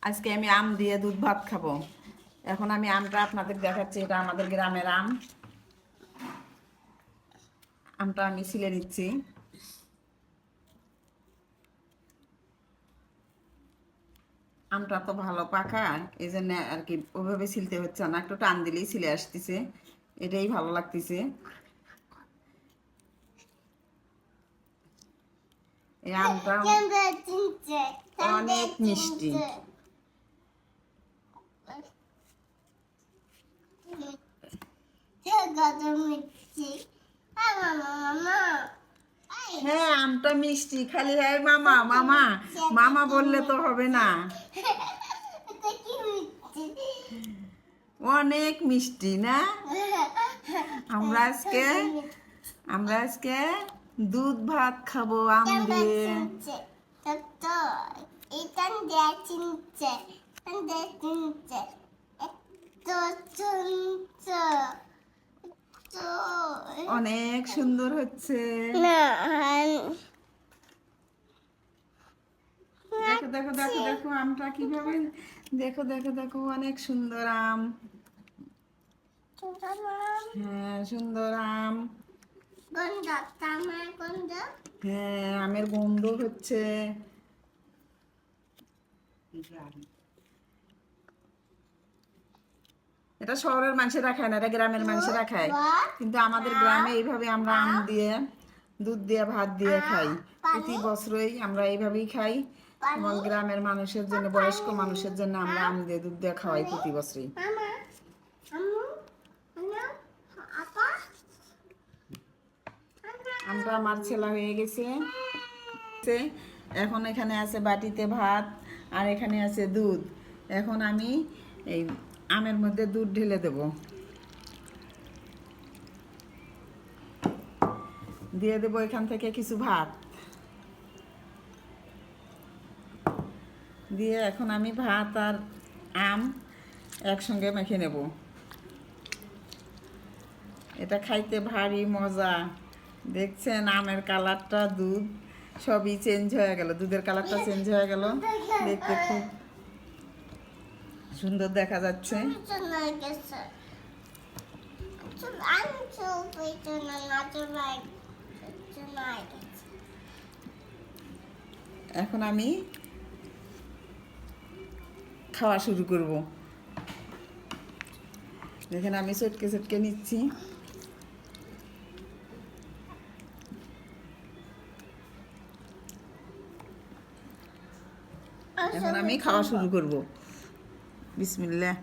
আজকে আমি আম দিয়ে দুধ ভাত খাবো। এখন আমি আমটা আপনাদের দেখাচ্ছি, এটা আমাদের গ্রামের আম। আমটা আমি ছিলে নিচ্ছি। আমটা তো ভালো পাকা, এই জন্য আর কি ওইভাবে ছিলতে হচ্ছে না, একটু টান দিলেই ছিলে আসতেছে, এটাই ভালো লাগতেছে। এই আমটা অনেক মিষ্টি। হ্যাঁ, আমটা মিষ্টি, খালি হ্যাঁ মামা মামা মামা বললে তো হবে না, অনেক মিষ্টি না। আমরা আজকে আমরা আজকে দুধ ভাত খাবো আম দিয়ে। অনেক সুন্দর হচ্ছে। দেখো দেখো দেখো দেখো আমটা কিভাবে, দেখো দেখো দেখো অনেক সুন্দর আম। হ্যাঁ, সুন্দর আম। হ্যাঁ, আমের গন্ধ হচ্ছে। এটা শহরের মানুষেরা খায় না, এটা গ্রামের মানুষেরা খায়, কিন্তু আমাদের গ্রামে এইভাবে আমরা আম দিয়ে দুধ দিয়ে ভাত দিয়ে খাই। প্রতি বছরই আমরা এইভাবেই খাই, এবং গ্রামের মানুষের জন্য, বয়স্ক মানুষের জন্য আমরা আম দিয়ে দুধ দিয়ে খাওয়াই প্রতি বছরই। আমটা আমার ছেলা হয়ে গেছে। এখন এখানে আছে বাটিতে ভাত, আর এখানে আছে দুধ। এখন আমি এই আমের মধ্যে দুধ ঢেলে দেব, দিয়ে দেবো এখান থেকে কিছু ভাত দিয়ে। এখন আমি ভাত আর আম একসঙ্গে মেখে নেব। এটা খাইতে ভারী মজা। দেখছেন আমের কালারটা, দুধ সবই চেঞ্জ হয়ে গেল, দুধের কালারটা চেঞ্জ হয়ে গেল, দেখতে খুব সুন্দর দেখা যাচ্ছে। এখন আমি খাওয়া শুরু করব। দেখেন আমি চটকে চটকে নিচ্ছি। এখন আমি খাওয়া শুরু করব। বিসমিল্লাহ।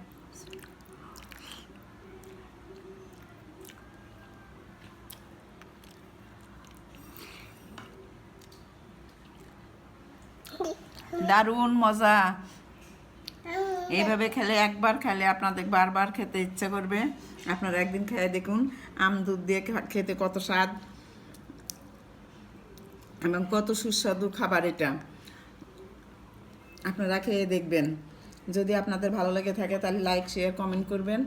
দারুণ মজা। এইভাবে খেলে, একবার খেলে আপনাদের বারবার খেতে ইচ্ছে করবে। আপনারা একদিন খেয়ে দেখুন, আম দুধ দিয়ে খেতে কত স্বাদ এবং কত সুস্বাদু খাবার এটা। আপনারা খেয়ে দেখবেন। যদি আপনাদের ভালো লেগে থাকে তাহলে লাইক, শেয়ার, কমেন্ট করবেন।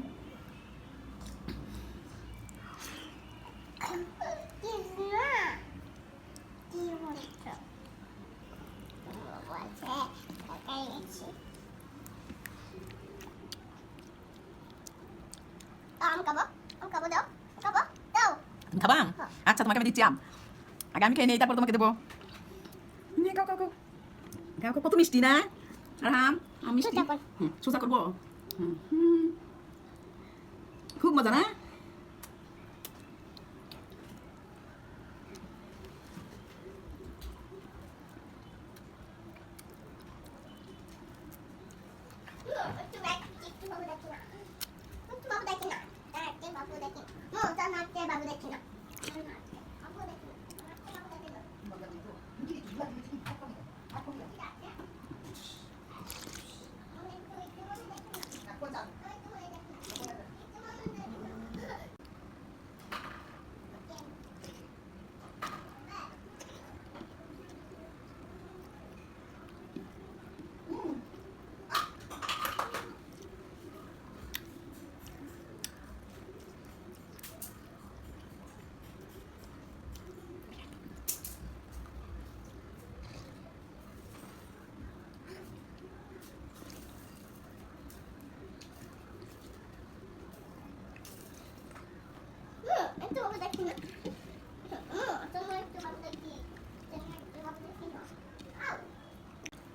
খাবা? আচ্ছা, তোমাকে আমি দিচ্ছি আম। আগে আমি খেয়ে নিই, তারপর তোমাকে দেবো। কত মিষ্টি না? আর আম মিষ্টি। সোজা করবো। খুব মজা না?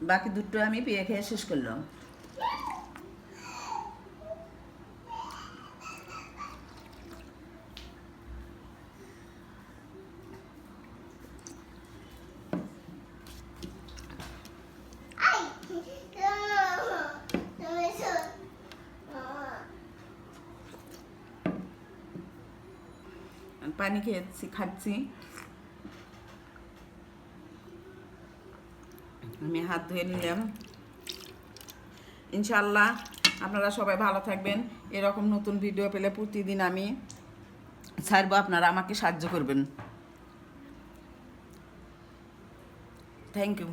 বাকি দুটো আমি পেয়ে খেয়ে শেষ করলাম। পানি খেয়েছি, খাচ্ছি। আমি হাত ধুয়ে নিলাম। ইনশাআল্লাহ আপনারা সবাই ভালো থাকবেন। এরকম নতুন ভিডিও পেলে প্রতিদিন আমি ছাড়বো, আপনারা আমাকে সাহায্য করবেন। Thank you.